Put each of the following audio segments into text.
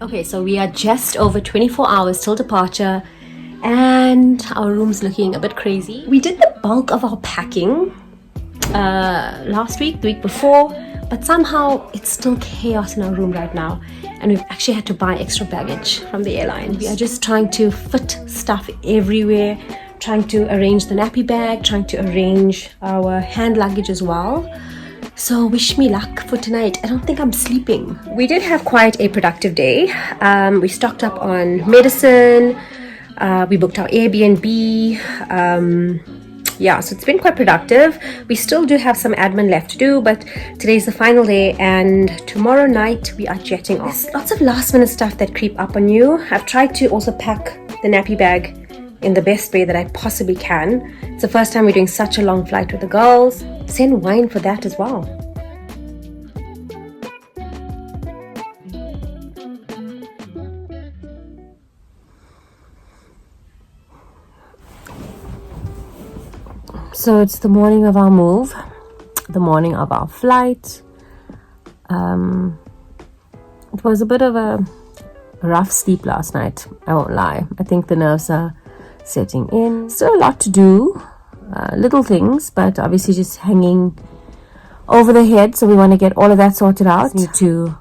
Okay, so we are just over 24 hours till departure and our room's looking a bit crazy. We did the bulk of our packing last week, the week before, but somehow it's still chaos in our room right now and we've actually had to buy extra baggage from the airline. We are just trying to fit stuff everywhere, trying to arrange the nappy bag, trying to arrange our hand luggage as well. So wish me luck for tonight. I don't think I'm sleeping. We did have quite a productive day. We stocked up on medicine. We booked our Airbnb. Yeah, so it's been quite productive. We still do have some admin left to do, but today's the final day and tomorrow night we are jetting off. There's lots of last minute stuff that creep up on you. I've tried to also pack the nappy bag in the best way that I possibly can. It's the first time we're doing such a long flight with the girls. Send wine for that as well. So it's the morning of our move, the morning of our flight. It was a bit of a rough sleep last night, I won't lie. I think the nerves are setting in. Still a lot to do, little things, but obviously just hanging over the head, so we want to get all of that sorted out. Need to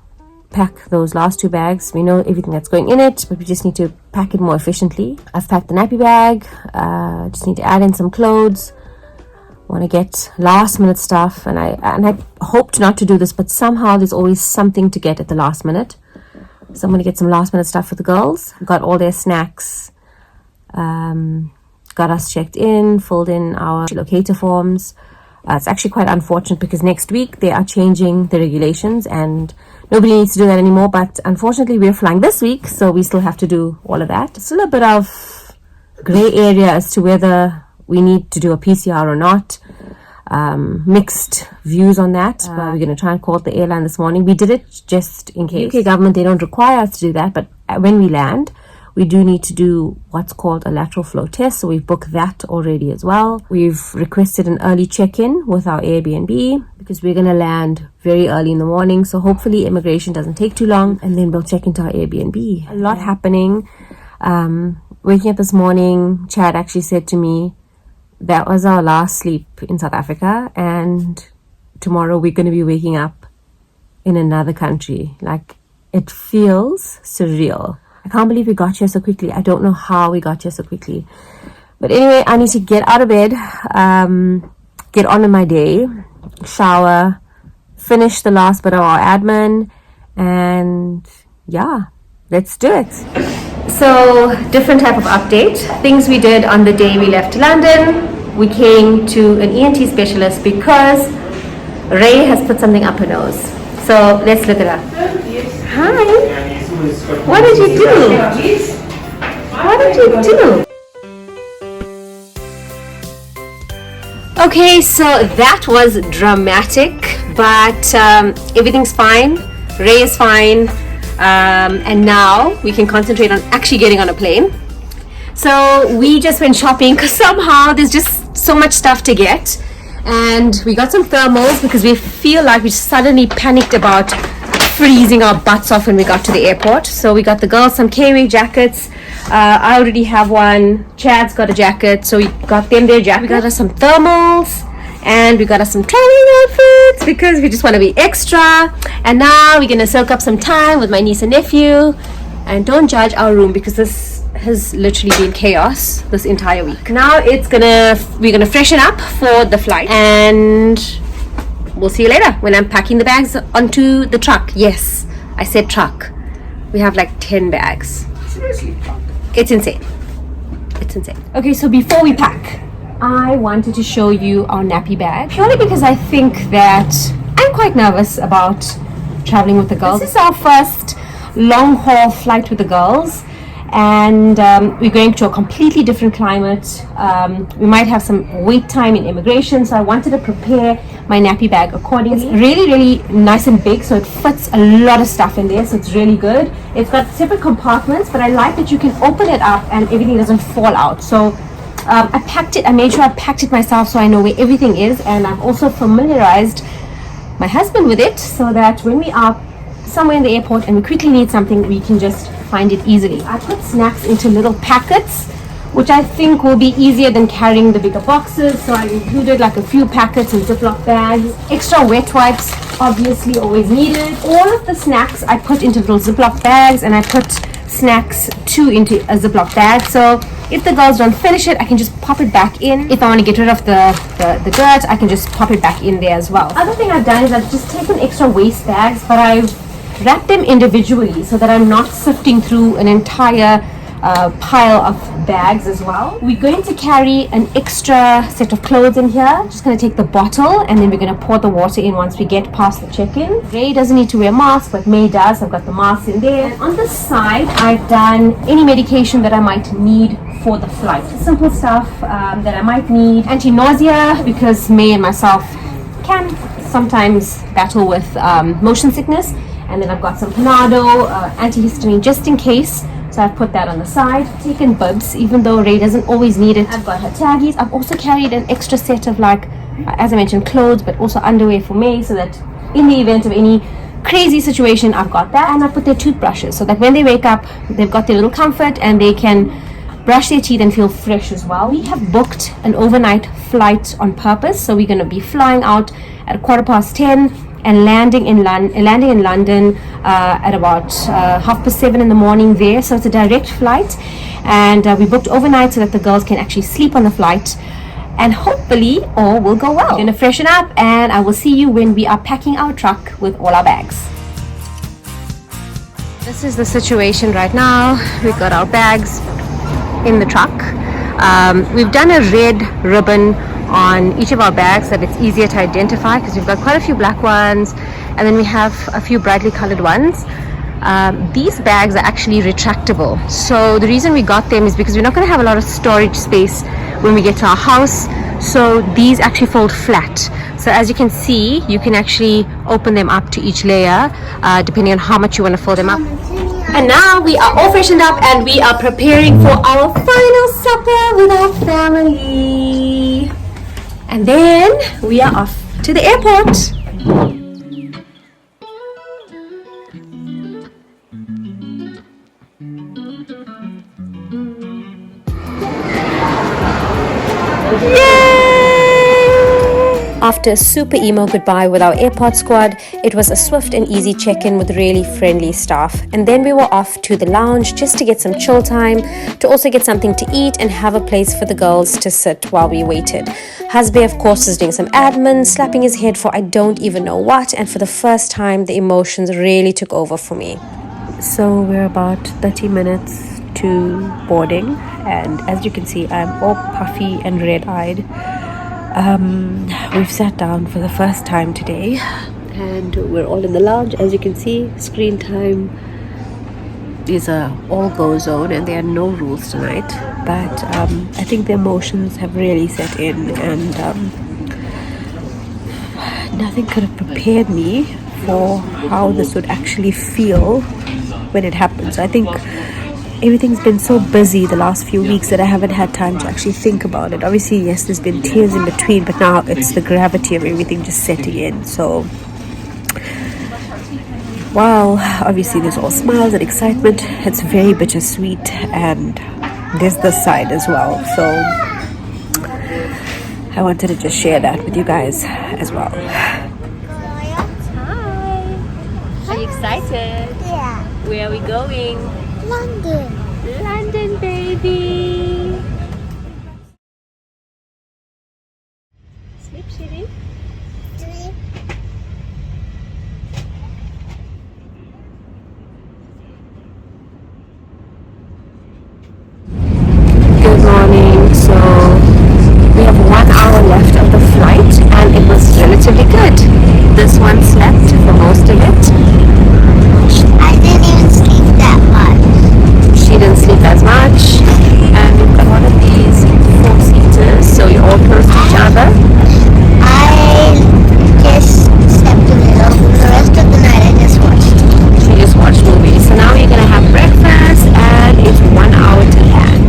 pack those last two bags. We know everything that's going in it, but we just need to pack it more efficiently. I've packed the nappy bag, just need to add in some clothes. Want to get last minute stuff, and I hoped not to do this, but somehow there's always something to get at the last minute. So I'm going to get some last minute stuff for the girls. Got all their snacks, got us checked in, filled in our locator forms. It's actually quite unfortunate because next week they are changing the regulations and nobody needs to do that anymore, but unfortunately we're flying this week, so we still have to do all of that. It's still a bit of grey area as to whether we need to do a PCR or not. Mixed views on that. We're going to try and call the airline this morning. We did it just in case. UK government, they don't require us to do that, but when we land, we do need to do what's called a lateral flow test, so we've booked that already as well. We've requested an early check-in with our Airbnb because we're going to land very early in the morning, so hopefully immigration doesn't take too long, and then we'll check into our Airbnb. A lot happening. Waking up this morning, Chad actually said to me, that was our last sleep in South Africa, and tomorrow we're going to be waking up in another country. Like, it feels surreal. I can't believe we got here so quickly. I don't know how we got here so quickly. But anyway, I need to get out of bed, get on with my day, shower, finish the last bit of our admin, and yeah, let's do it. So, different type of update. Things we did on the day we left London. We came to an ENT specialist because Ray has put something up her nose. So, let's look it up. Hi. What did you do? What did you do? Okay, so that was dramatic, but everything's fine. Ray is fine. And now we can concentrate on actually getting on a plane. So we just went shopping because somehow there's just so much stuff to get, and we got some thermals because we feel like we suddenly panicked about freezing our butts off when we got to the airport. So we got the girls some K-Way jackets. I already have one. Chad's got a jacket, so we got them their jacket. We got us some thermals. And we got us some traveling outfits because we just want to be extra. And now we're going to soak up some time with my niece and nephew. And don't judge our room because this has literally been chaos this entire week. Now we're gonna freshen up for the flight. And we'll see you later when I'm packing the bags onto the truck. Yes, I said truck. We have like 10 bags. Seriously, truck? It's insane. It's insane. Okay, so before we pack, I wanted to show you our nappy bag, purely because I think that I'm quite nervous about traveling with the girls. This is our first long haul flight with the girls, and we're going to a completely different climate. We might have some wait time in immigration, so I wanted to prepare my nappy bag accordingly. It's really nice and big, so it fits a lot of stuff in there, so it's really good. It's got separate compartments, but I like that you can open it up and everything doesn't fall out. So I made sure I packed it myself so I know where everything is, and I've also familiarized my husband with it so that when we are somewhere in the airport and we quickly need something, we can just find it easily. I put snacks into little packets, which I think will be easier than carrying the bigger boxes. So I included like a few packets in Ziploc bags. Extra wet wipes, obviously always needed. All of the snacks I put into little Ziploc bags, and I put snacks too into a Ziploc bag. So if the girls don't finish it, I can just pop it back in. If I want to get rid of the dirt, I can just pop it back in there as well. Other thing I've done is I've just taken extra waste bags, but I've wrapped them individually so that I'm not sifting through an entire pile of bags as well. We're going to carry an extra set of clothes in here. Just going to take the bottle and then we're going to pour the water in once we get past the check-in. Ray doesn't need to wear a mask, but May does. I've got the mask in there. And on the side, I've done any medication that I might need for the flight. Simple stuff that I might need. Anti-nausea, because May and myself can sometimes battle with motion sickness. And then I've got some Panado, antihistamine just in case. So I've put that on the side. Taken bibs, even though Ray doesn't always need it. I've got her taggies. I've also carried an extra set of, like, as I mentioned, clothes, but also underwear for May, so that in the event of any crazy situation, I've got that. And I put their toothbrushes so that when they wake up, they've got their little comfort and they can brush their teeth and feel fresh as well. We have booked an overnight flight on purpose, so we're going to be flying out at 10:15 and landing in London at about 7:30 in the morning there. So it's a direct flight, and we booked overnight so that the girls can actually sleep on the flight, and hopefully all will go well. We're gonna freshen up, and I will see you when we are packing our truck with all our bags. This is the situation right now. We've got our bags in the truck. We've done a red ribbon on each of our bags so that it's easier to identify, because we've got quite a few black ones and then we have a few brightly colored ones. These bags are actually retractable, so the reason we got them is because we're not going to have a lot of storage space when we get to our house, so these actually fold flat. So as you can see, you can actually open them up to each layer depending on how much you want to fold them up. And now we are all freshened up and we are preparing for our final supper with our family. And then we are off to the airport. After a super emo goodbye with our airport squad, it was a swift and easy check-in with really friendly staff. And then we were off to the lounge just to get some chill time, to also get something to eat and have a place for the girls to sit while we waited. Husband, of course, was doing some admin, slapping his head for I don't even know what, and for the first time, the emotions really took over for me. So we're about 30 minutes to boarding, and as you can see, I'm all puffy and red-eyed. We've sat down for the first time today and we're all in the lounge. As you can see, screen time is a all-go zone and there are no rules tonight, but I think the emotions have really set in, and nothing could have prepared me for how this would actually feel when it happens. I think everything's been so busy the last few weeks that I haven't had time to actually think about it. Obviously, yes, there's been tears in between, but now it's the gravity of everything just setting in. So, while obviously there's all smiles and excitement, it's very bittersweet, and there's this side as well. So, I wanted to just share that with you guys as well. Hi. Are you excited? Yeah. Where are we going? London. London, baby. Sleep, Shiri. Sleep. Good morning. So we have 1 hour left of the flight and it was relatively good. This one slept for most of it. I didn't even sleep that much. She didn't sleep as much, and we've got one of these 4-seaters, so you're all close to each other. I just slept a little. The rest of the night I just watched. She just watched movies. So now we're gonna have breakfast, and it's 1 hour to land.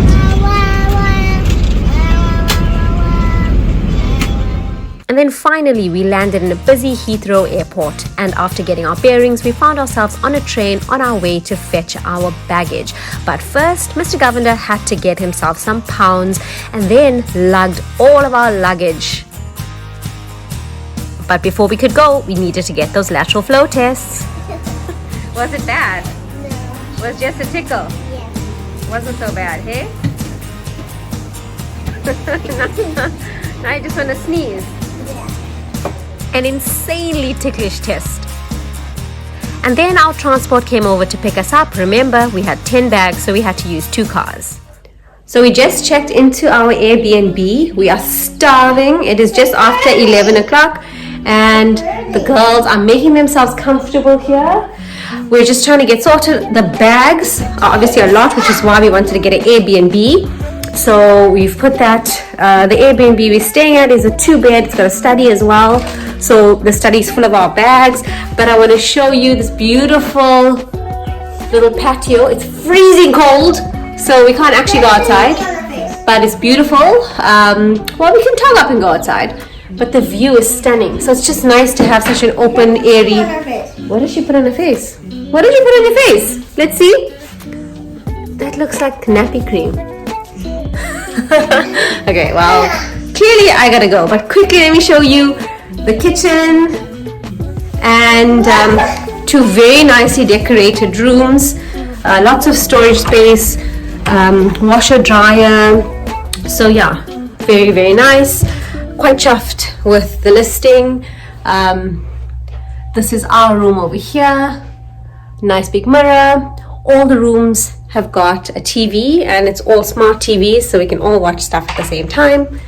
And then finally we landed in a busy Heathrow airport, and after getting our bearings we found ourselves on a train on our way to fetch our baggage. But first Mr. Governor had to get himself some pounds and then lugged all of our luggage. But before we could go, we needed to get those lateral flow tests. Was it bad? No. Was just a tickle? Yeah. Wasn't so bad, hey? Now you just want to sneeze. Yeah. An insanely ticklish test. And then our transport came over to pick us up. Remember, we had 10 bags, so we had to use 2 cars. So we just checked into our Airbnb. We are starving. It is just after 11 o'clock and the girls are making themselves comfortable here. We're just trying to get sorted. The bags are obviously a lot, which is why we wanted to get an Airbnb. So we've put that, the Airbnb we're staying at is a 2-bed, it's got a study as well. So the study is full of our bags, but I want to show you this beautiful little patio. It's freezing cold, so we can't actually go outside, but it's beautiful. Well, we can tug up and go outside, but the view is stunning. So it's just nice to have such an open, airy... What did she put on her face? What did you put on your face? Let's see. That looks like nappy cream. Okay, well, clearly I gotta go, but quickly let me show you the kitchen and 2 very nicely decorated rooms, lots of storage space, washer dryer. So yeah, very, very nice. Quite chuffed with the listing. This is our room over here. Nice big mirror. All the rooms have got a TV and it's all smart TVs, so we can all watch stuff at the same time.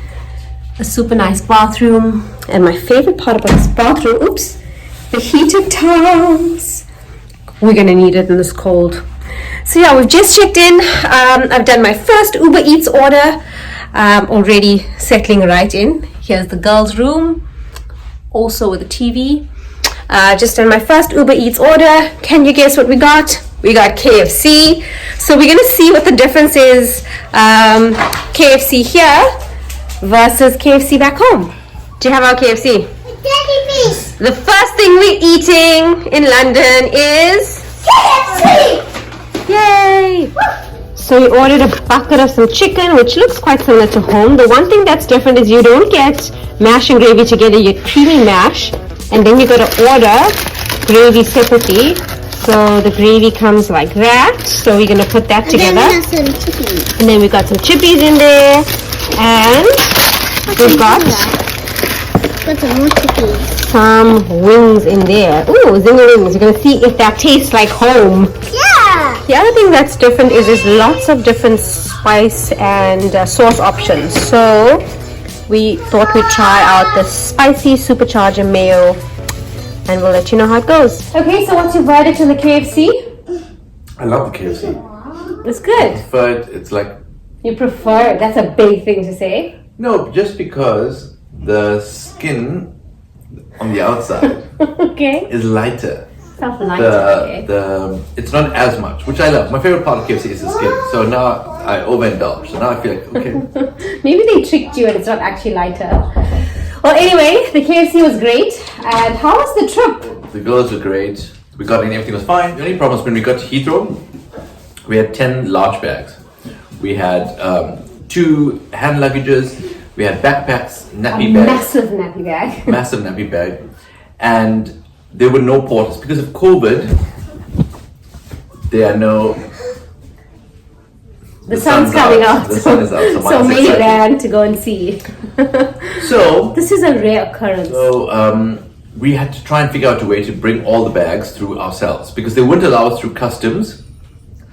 A super nice bathroom, and my favorite part about this bathroom, the heated towels. We're gonna need it in this cold. So yeah, we've just checked in. I've done my first Uber Eats order. Already settling right in. Here's the girls' room, also with a TV. Just done my first Uber Eats order. Can you guess what we got? We got KFC. So we're gonna see what the difference is, KFC here versus KFC back home. Do you have our KFC? Daddy, please. The first thing we're eating in London is KFC. yay! So we ordered a bucket of some chicken, which looks quite similar to home. The one thing that's different is you don't get mash and gravy together, you get creamy mash, and then you got to order gravy separately. So the gravy comes like that. So we're gonna put that together. And then we have some chippies. And then we got some chippies in there, and we've got Got some more chippies. some wings in there. Ooh, zinger wings. We're gonna see if that tastes like home. Yeah. The other thing that's different is there's lots of different spice and sauce options. So we thought we'd try out the spicy supercharger mayo, and we'll let you know how it goes. Okay, so what's your verdict on the KFC? I love the KFC. It's good. But it's like, You prefer it. That's a big thing to say. no, just because the skin on the outside Okay. is lighter. Stuff lighter. It's not as much, which I love. My favorite part of KFC is the skin. So now I overindulge. So now I feel like, okay. Maybe they tricked you and it's not actually lighter. Well, anyway, the KFC was great. And how was the trip? The girls were great. We got in, everything was fine. The only problem was when we got to Heathrow, we had 10 large bags. We had 2 hand luggages. We had backpacks, nappy bags. Massive nappy bag. Massive nappy bag. And there were no porters. Because of COVID, there are no... The sun's coming out. The sun is out. So many excited. ran to go and see. So, This is a rare occurrence. we had to try and figure out a way to bring all the bags through ourselves. Because they wouldn't allow us through customs.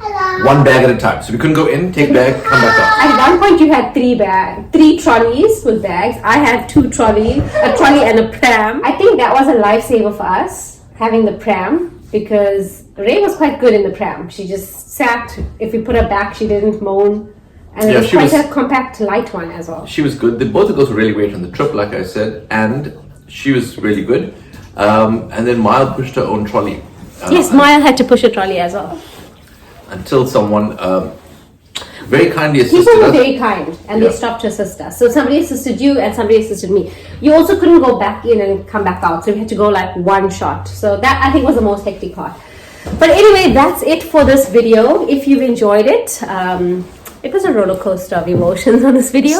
Hello. 1 bag at a time. So we couldn't go in, take bag, come back out. At one point you had 3 trolleys with bags. I had 2 trolleys, a trolley and a pram. I think that was a lifesaver for us, having the pram, because Ray was quite good in the pram. She just sat. If we put her back, she didn't moan. And it Yeah, was she quite was- a compact, light one as well. She was good. Both the girls were really great on the trip, like I said. And she was really good. And then Mile pushed her own trolley. Yes, Maya had to push a trolley as well. Until someone... very kindly assisted People were us. very kind and Yeah. they stopped to assist us. So somebody assisted you and somebody assisted me. You also couldn't go back in and come back out. So we had to go like one shot. So that I think was the most hectic part. But anyway, that's it for this video. If you've enjoyed it, it was a roller coaster of emotions on this video.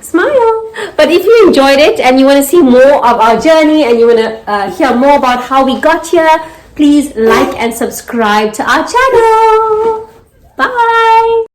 Smile. But if you enjoyed it and you want to see more of our journey and you want to hear more about how we got here, please like and subscribe to our channel. Bye.